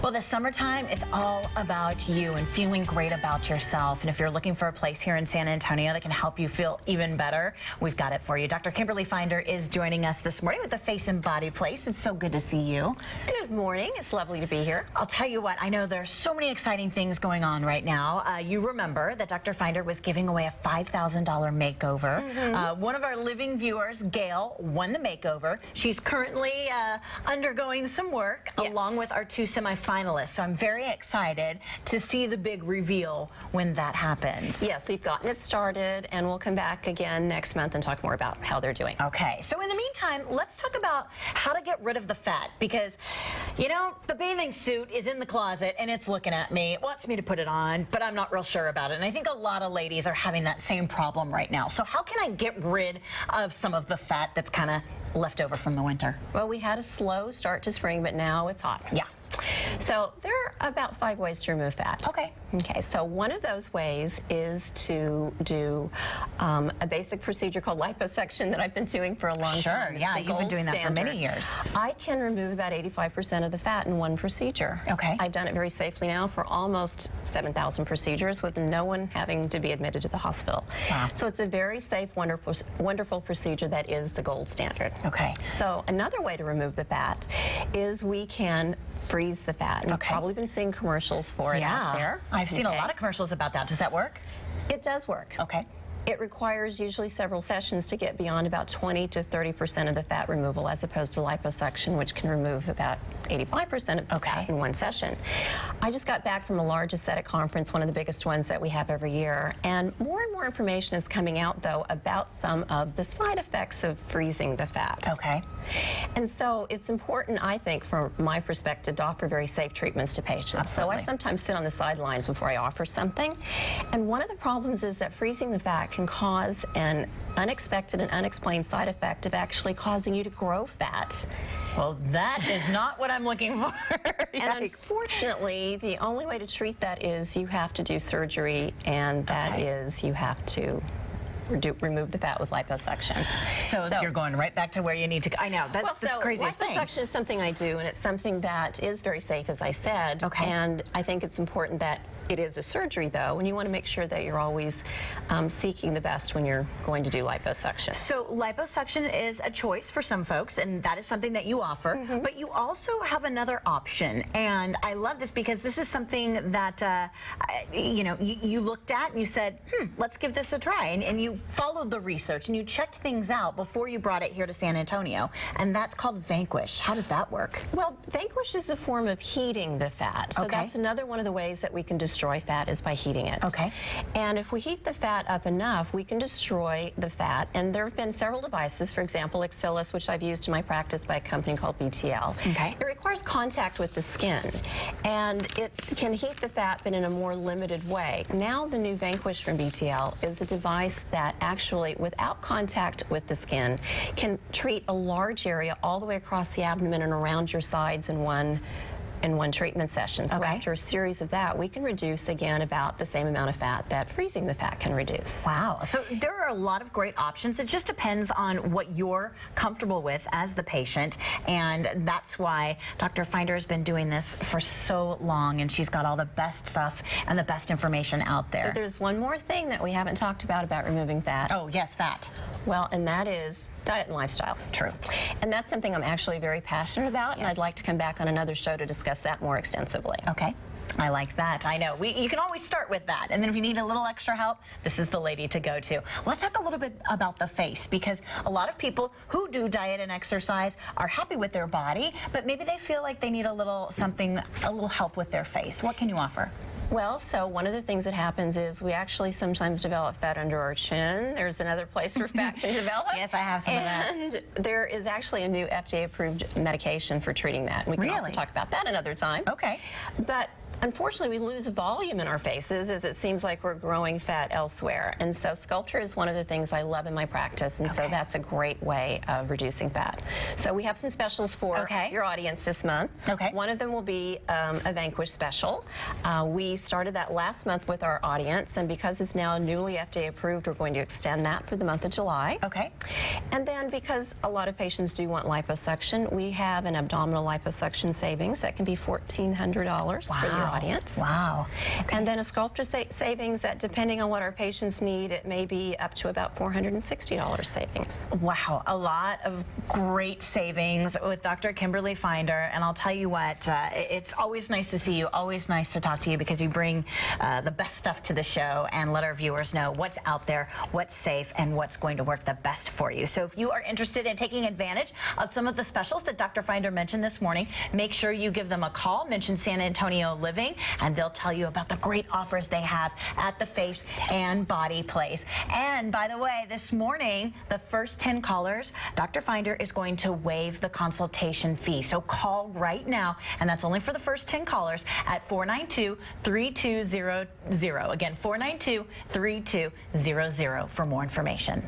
Well, this summertime, it's all about you and feeling great about yourself. And if you're looking for a place here in San Antonio that can help you feel even better, we've got it for you. Dr. Kimberly Finder is joining us this morning with the Face and Body Place. It's so good to see you. Good morning. It's lovely to be here. I'll tell you what, I know there's so many exciting things going on right now. You remember that Dr. Finder was giving away a $5,000 makeover. One of our living viewers, Gail, won the makeover. She's currently undergoing some work along with our two semifinalists. So I'm very excited to see the big reveal when that happens. Yes, we've gotten it started, and we'll come back again next month and talk more about how they're doing. Okay, so in the meantime, let's talk about how to get rid of the fat, because, you know, the bathing suit is in the closet and it's looking at me. It wants me to put it on, but I'm not real sure about it. And I think a lot of ladies are having that same problem right now. So how can I get rid of some of the fat that's kind of left over from the winter? Well, we had a slow start to spring, but now it's hot. Yeah. So there are about 5 ways to remove fat. Okay. Okay, so one of those ways is to do a basic procedure called liposuction that I've been doing for a long time. Sure, yeah, you've been doing that for many years. I can remove about 85% of the fat in one procedure. Okay. I've done it very safely now for almost 7,000 procedures with no one having to be admitted to the hospital. Wow. So it's a very safe, wonderful procedure that is the gold standard. Okay. So another way to remove the fat is we can freeze the fat. And You've probably been seeing commercials for it out there. I've seen a lot of commercials about that. Does that work? It does work. Okay. It requires usually several sessions to get beyond about 20 to 30% of the fat removal, as opposed to liposuction, which can remove about 85% of the fat in one session. I just got back from a large aesthetic conference, one of the biggest ones that we have every year, and more information is coming out, though, about some of the side effects of freezing the fat. Okay. And so it's important, I think, from my perspective, to offer very safe treatments to patients. Absolutely. So I sometimes sit on the sidelines before I offer something. And one of the problems is that freezing the fat can cause an unexpected and unexplained side effect of actually causing you to grow fat. Well, that is not what I'm looking for. And unfortunately, the only way to treat that is you have to do surgery, and that is you have to remove the fat with liposuction. So you're going right back to where you need to go. I know, that's the craziest thing. Liposuction is something I do, and it's something that is very safe, as I said. Okay. And I think it's important that it is a surgery, though, and you want to make sure that you're always seeking the best when you're going to do liposuction. So liposuction is a choice for some folks, and that is something that you offer, but you also have another option, and I love this because this is something that you know, you looked at and you said, let's give this a try, and you followed the research and you checked things out before you brought it here to San Antonio, and that's called Vanquish. How does that work? Well, Vanquish is a form of heating the fat, so that's another one of the ways that we can destroy fat is by heating it. Okay. And if we heat the fat up enough, we can destroy the fat. And there have been several devices, for example, Exilus, which I've used in my practice by a company called BTL. Okay. It requires contact with the skin, and it can heat the fat, but in a more limited way. Now the new Vanquish from BTL is a device that actually, without contact with the skin, can treat a large area all the way across the abdomen and around your sides in one treatment session. So after a series of that, we can reduce, again, about the same amount of fat that freezing the fat can reduce. Wow. So there are a lot of great options. It just depends on what you're comfortable with as the patient, and that's why Dr. Finder has been doing this for so long, and she's got all the best stuff and the best information out there. But there's one more thing that we haven't talked about removing fat. Oh, yes, fat. Well, and that is diet and lifestyle. True. And that's something I'm actually very passionate about, and I'd like to come back on another show to discuss that more extensively. Okay. I like that. I know. You can always start with that. And then if you need a little extra help, this is the lady to go to. Let's talk a little bit about the face, because a lot of people who do diet and exercise are happy with their body, but maybe they feel like they need a little help with their face. What can you offer? Well, so one of the things that happens is we actually sometimes develop fat under our chin. There's another place where fat can develop. Yes, I have some of that. And there is actually a new FDA-approved medication for treating that. We can also talk about that another time. Okay. But unfortunately, we lose volume in our faces as it seems like we're growing fat elsewhere. And so sculpture is one of the things I love in my practice, and so that's a great way of reducing fat. So we have some specials for your audience this month. One of them will be a Vanquish special. We started that last month with our audience, and because it's now newly FDA approved, we're going to extend that for the month of July. And then because a lot of patients do want liposuction, we have an abdominal liposuction savings that can be $1,400 for your audience. And then a sculpture savings that, depending on what our patients need, it may be up to about $460 savings. Wow, a lot of great savings with Dr. Kimberly Finder. And I'll tell you what, it's always nice to see you, always nice to talk to you, because you bring the best stuff to the show and let our viewers know what's out there, what's safe, and what's going to work the best for you. So if you are interested in taking advantage of some of the specials that Dr. Finder mentioned this morning, make sure you give them a call, mention San Antonio Living, and they'll tell you about the great offers they have at the Face and Body Place. And by the way, this morning, the first 10 callers, Dr. Finder is going to waive the consultation fee. So call right now, and that's only for the first 10 callers at 492-3200. Again, 492-3200 for more information.